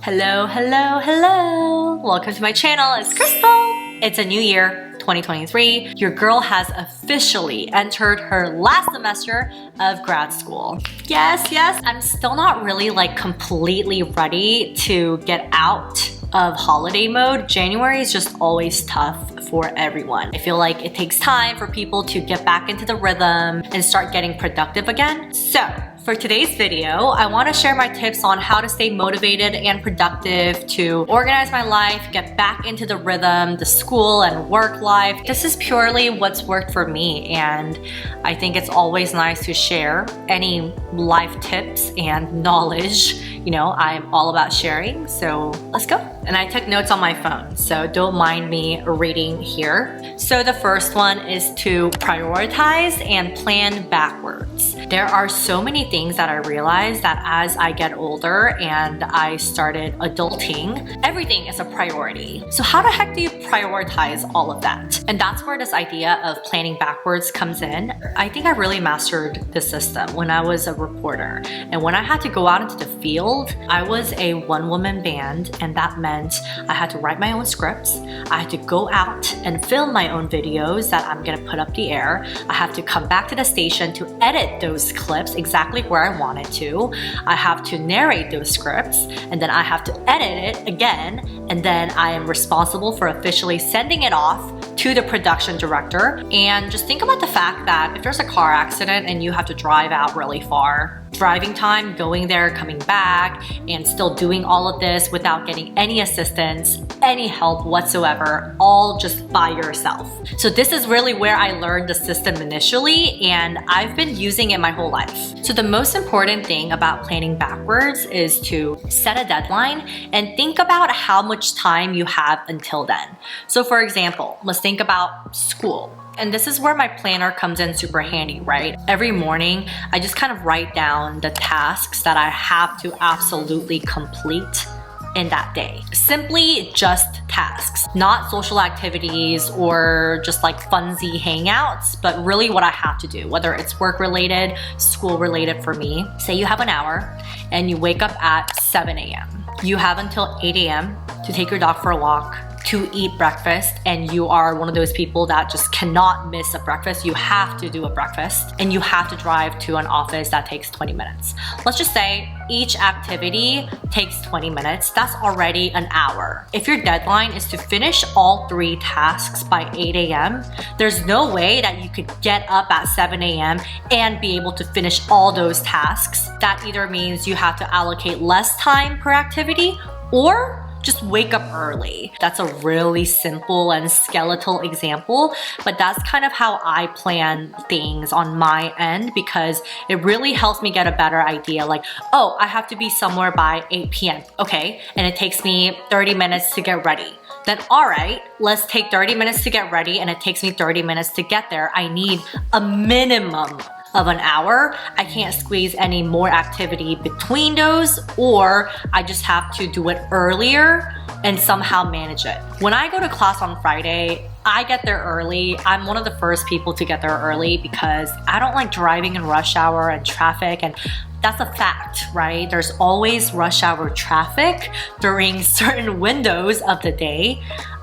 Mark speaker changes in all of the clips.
Speaker 1: Hello, hello, hello! Welcome to my channel, it's Crystall! It's a new year, 2023. Your girl has officially entered her last semester of grad school. Yes, I'm still not really completely ready to get out of holiday mode. January is just always tough for everyone. I feel like it takes time for people to get back into the rhythm and start getting productive again. So, for today's video, I want to share my tips on how to stay motivated and productive to organize my life, get back into the rhythm, the school and work life. This is purely what's worked for me, and I think it's always nice to share any life tips and knowledge. You know, I'm all about sharing, so let's go. And I took notes on my phone, so don't mind me reading here. So the first one is to prioritize and plan backwards. There are so many things that I realized that as I get older and I started adulting, everything is a priority. So how the heck do you prioritize all of that? And that's where this idea of planning backwards comes in. I think I really mastered the system when I was a reporter. And when I had to go out into the field, I was a one-woman band, and that meant I had to write my own scripts. I had to go out and film my own videos that I'm gonna put up the air. I have to come back to the station to edit those clips exactly where I wanted to. I have to narrate those scripts, and then I have to edit it again, and then I am responsible for officially sending it off to the production director. And just think about the fact that if there's a car accident and you have to drive out really far, driving time, going there, coming back, and still doing all of this without getting any assistance, any help whatsoever, all just by yourself. So this is really where I learned the system initially, and I've been using it my whole life. So the most important thing about planning backwards is to set a deadline and think about how much time you have until then. So for example, let's think about school. And this is where my planner comes in super handy, right? Every morning, I just kind of write down the tasks that I have to absolutely complete in that day. Simply just tasks, not social activities or just funsy hangouts, but really what I have to do, whether it's work related, school related for me. Say you have an hour and you wake up at 7 a.m. You have until 8 a.m. to take your dog for a walk, to eat breakfast, and you are one of those people that just cannot miss a breakfast. You have to do a breakfast, and you have to drive to an office that takes 20 minutes. Let's just say each activity takes 20 minutes. That's already an hour. If your deadline is to finish all 3 tasks by 8 a.m., there's no way that you could get up at 7 a.m. and be able to finish all those tasks. That either means you have to allocate less time per activity or just wake up early. That's a really simple and skeletal example, but that's kind of how I plan things on my end, because it really helps me get a better idea. Oh, I have to be somewhere by 8 p.m. Okay, and it takes me 30 minutes to get ready. Then all right, let's take 30 minutes to get ready, and it takes me 30 minutes to get there. I need a minimum of an hour. I can't squeeze any more activity between those, or I just have to do it earlier and somehow manage it. When I go to class on Friday, I get there early. I'm one of the first people to get there early because I don't like driving in rush hour and traffic, and that's a fact, right? There's always rush hour traffic during certain windows of the day.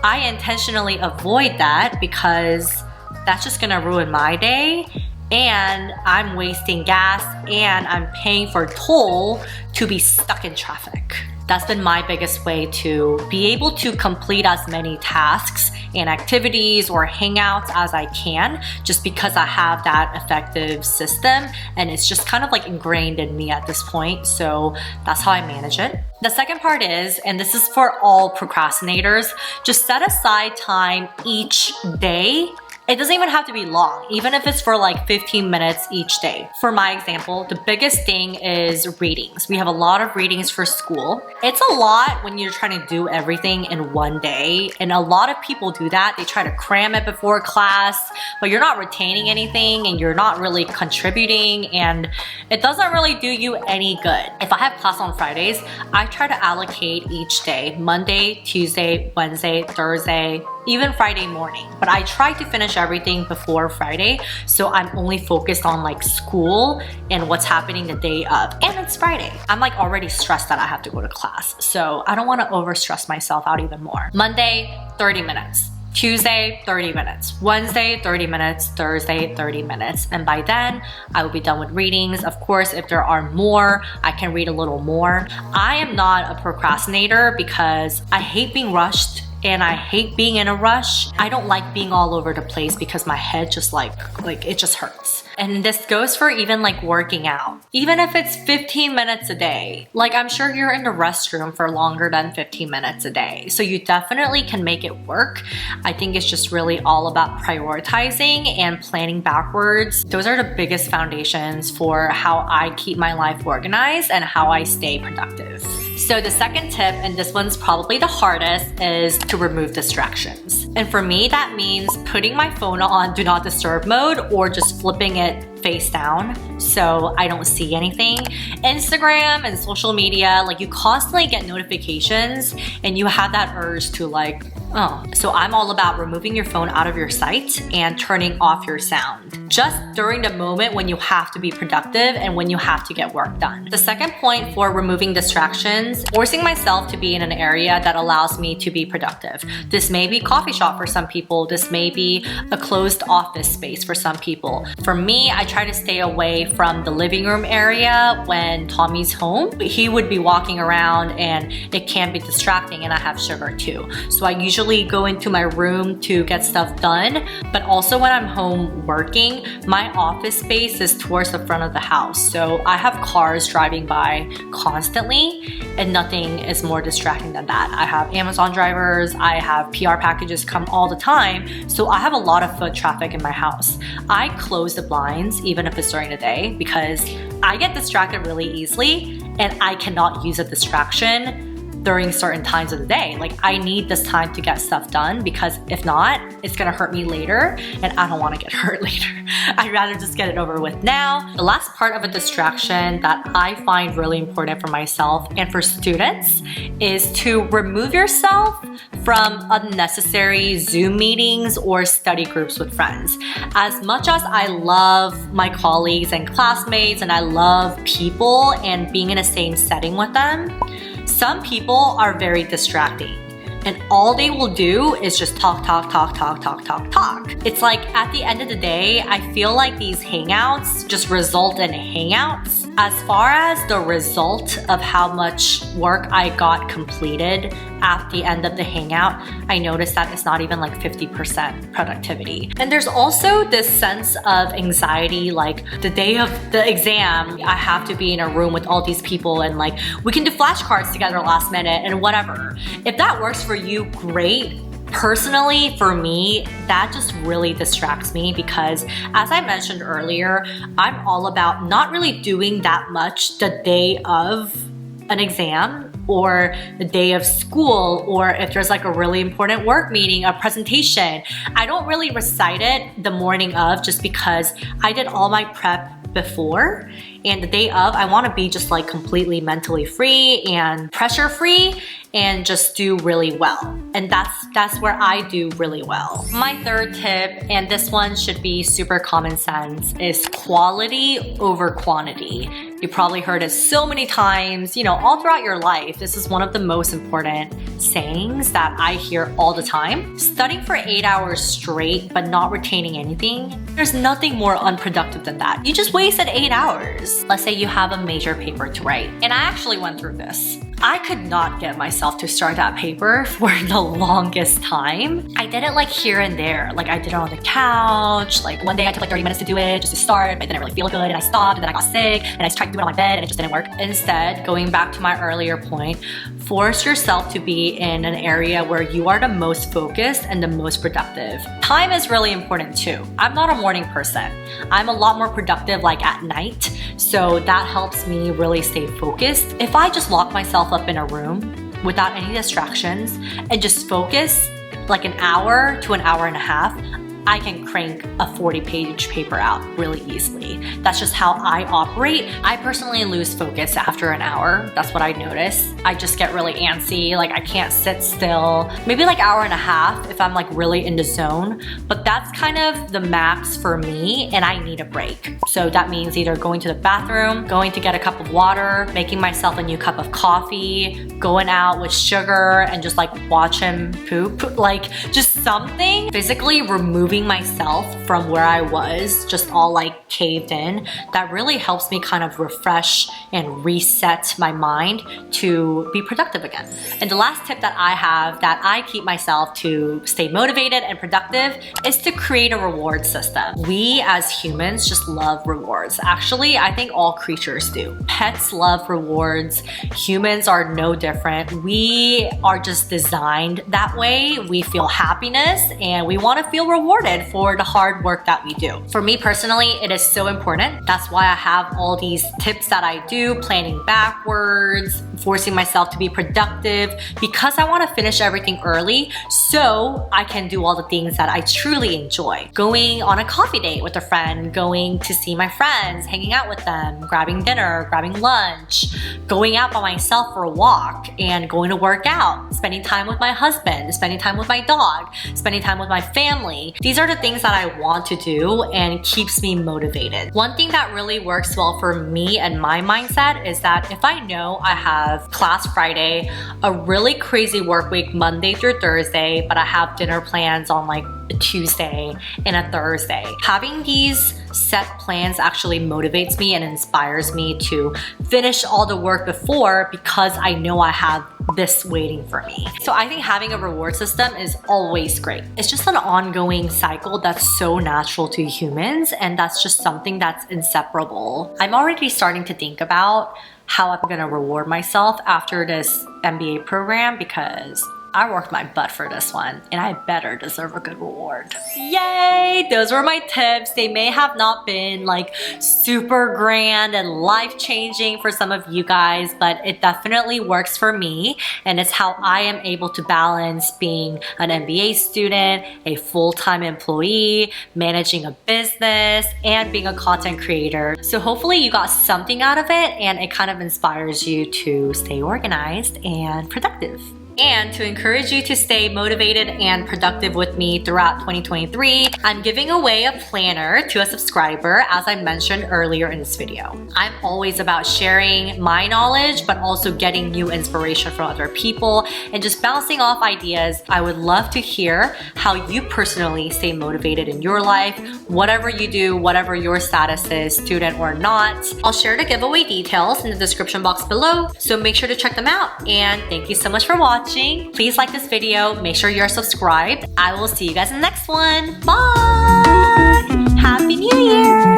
Speaker 1: I intentionally avoid that because that's just gonna ruin my day, and I'm wasting gas and I'm paying for toll to be stuck in traffic. That's been my biggest way to be able to complete as many tasks and activities or hangouts as I can, just because I have that effective system and it's just kind of ingrained in me at this point. So that's how I manage it. The second part is, and this is for all procrastinators, just set aside time each day. It doesn't even have to be long, even if it's for 15 minutes each day. For my example, the biggest thing is readings. We have a lot of readings for school. It's a lot when you're trying to do everything in one day, and a lot of people do that. They try to cram it before class, but you're not retaining anything and you're not really contributing, and it doesn't really do you any good. If I have class on Fridays, I try to allocate each day, Monday, Tuesday, Wednesday, Thursday, even Friday morning. But I try to finish everything before Friday, so I'm only focused on like school and what's happening the day of. And it's Friday. I'm like already stressed that I have to go to class, so I don't want to over stress myself out even more. Monday, 30 minutes. Tuesday, 30 minutes. Wednesday, 30 minutes. Thursday, 30 minutes. And by then, I will be done with readings. Of course, if there are more, I can read a little more. I am not a procrastinator because I hate being rushed and I hate being in a rush. I don't like being all over the place because my head just like it just hurts. And this goes for even like working out. Even if it's 15 minutes a day, like I'm sure you're in the restroom for longer than 15 minutes a day. So you definitely can make it work. I think it's just really all about prioritizing and planning backwards. Those are the biggest foundations for how I keep my life organized and how I stay productive. So the second tip, and this one's probably the hardest, is to remove distractions. And for me, that means putting my phone on do not disturb mode or just flipping it face down so I don't see anything. Instagram and social media, like you constantly get notifications and you have that urge to like, oh. So I'm all about removing your phone out of your sight and turning off your sound. Just during the moment when you have to be productive and when you have to get work done. The second point for removing distractions, forcing myself to be in an area that allows me to be productive. This may be coffee shop for some people. This may be a closed office space for some people. For me, I try to stay away from the living room area when Tommy's home. He would be walking around and it can be distracting, and I have sugar too. So I usually go into my room to get stuff done, but also when I'm home working, my office space is towards the front of the house. So I have cars driving by constantly and nothing is more distracting than that. I have Amazon drivers, I have PR packages come all the time. So I have a lot of foot traffic in my house. I close the blinds even if it's during the day because I get distracted really easily and I cannot use a distraction during certain times of the day. Like I need this time to get stuff done because if not, it's gonna hurt me later and I don't wanna get hurt later. I'd rather just get it over with now. The last part of a distraction that I find really important for myself and for students is to remove yourself from unnecessary Zoom meetings or study groups with friends. As much as I love my colleagues and classmates and I love people and being in the same setting with them, some people are very distracting and all they will do is just talk. It's like at the end of the day, I feel like these hangouts just result in hangouts. As far as the result of how much work I got completed at the end of the hangout, I noticed that it's not even like 50% productivity. And there's also this sense of anxiety, like the day of the exam, I have to be in a room with all these people and like we can do flashcards together last minute and whatever. If that works for you, great. Personally, for me, that just really distracts me because as I mentioned earlier, I'm all about not really doing that much the day of an exam or the day of school, or if there's like a really important work meeting, a presentation. I don't really recite it the morning of just because I did all my prep before, and the day of I want to be just like completely mentally free and pressure free and just do really well. And that's where I do really well. My third tip, and this one should be super common sense, is quality over quantity. You probably heard it so many times, you know, all throughout your life. This is one of the most important sayings that I hear all the time. Studying for 8 hours straight but not retaining anything, there's nothing more unproductive than that. You just wasted 8 hours. Let's say you have a major paper to write, and I actually went through this. I could not get myself to start that paper for the longest time. I did it like here and there. Like I did it on the couch. Like one day I took like 30 minutes to do it just to start, but I didn't really feel good and I stopped and then I got sick and I tried to do it on my bed and it just didn't work. Instead, going back to my earlier point, force yourself to be in an area where you are the most focused and the most productive. Time is really important too. I'm not a morning person. I'm a lot more productive like at night. So that helps me really stay focused. If I just lock myself up in a room without any distractions and just focus like an hour to an hour and a half, I can crank a 40-page paper out really easily. That's just how I operate. I personally lose focus after an hour. That's what I notice. I just get really antsy, like I can't sit still. Maybe like hour and a half if I'm like really in the zone, but that's kind of the max for me and I need a break. So that means either going to the bathroom, going to get a cup of water, making myself a new cup of coffee, going out with sugar and just like watch him poop, like just something. Physically removing myself from where I was, just all like caved in, that really helps me kind of refresh and reset my mind to be productive again. And the last tip that I have that I keep myself to stay motivated and productive is to create a reward system. We as humans just love rewards. Actually, I think all creatures do. Pets love rewards. Humans are no different. We are just designed that way. We feel happiness and we want to feel rewarded for the hard work that we do. For me personally, it is so important. That's why I have all these tips that I do, planning backwards, forcing myself to be productive, because I want to finish everything early so I can do all the things that I truly enjoy. Going on a coffee date with a friend, going to see my friends, hanging out with them, grabbing dinner, grabbing lunch, going out by myself for a walk and going to work out, spending time with my husband, spending time with my dog, spending time with my family. These are the things that I want to do and keeps me motivated. One thing that really works well for me and my mindset is that if I know I have class Friday, a really crazy work week Monday through Thursday, but I have dinner plans on like a Tuesday and a Thursday, having these set plans actually motivates me and inspires me to finish all the work before, because I know I have this waiting for me. So I think having a reward system is always great. It's just an ongoing cycle that's so natural to humans, and that's just something that's inseparable. I'm already starting to think about how I'm gonna reward myself after this MBA program, because I worked my butt for this one and I better deserve a good reward. Yay! Those were my tips. They may have not been like super grand and life-changing for some of you guys, but it definitely works for me, and it's how I am able to balance being an MBA student, a full-time employee, managing a business, and being a content creator. So hopefully you got something out of it and it kind of inspires you to stay organized and productive. And to encourage you to stay motivated and productive with me throughout 2023, I'm giving away a planner to a subscriber, as I mentioned earlier in this video. I'm always about sharing my knowledge, but also getting new inspiration from other people and just bouncing off ideas. I would love to hear how you personally stay motivated in your life, whatever you do, whatever your status is, student or not. I'll share the giveaway details in the description box below, so make sure to check them out. And thank you so much for watching. Please like this video, make sure you're subscribed. I will see you guys in the next one. Bye! Happy New Year!